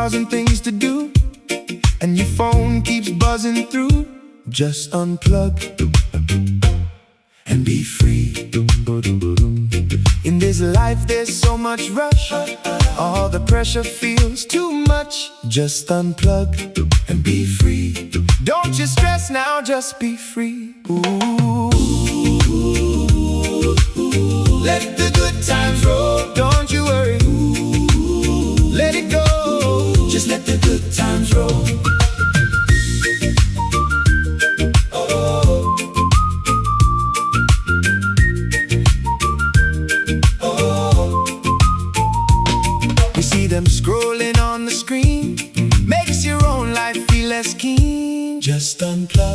1,000 things to do, and your phone keeps buzzing through. Just unplug and be free. In this life there's so much rush, all the pressure feels too much. Just unplug and be free. Don't you stress now, just be free. Ooh. Let the good times roll, don't you worry. Let it go, just let the good times roll. Them scrolling on the screen makes your own life feel less keen. Just unplug.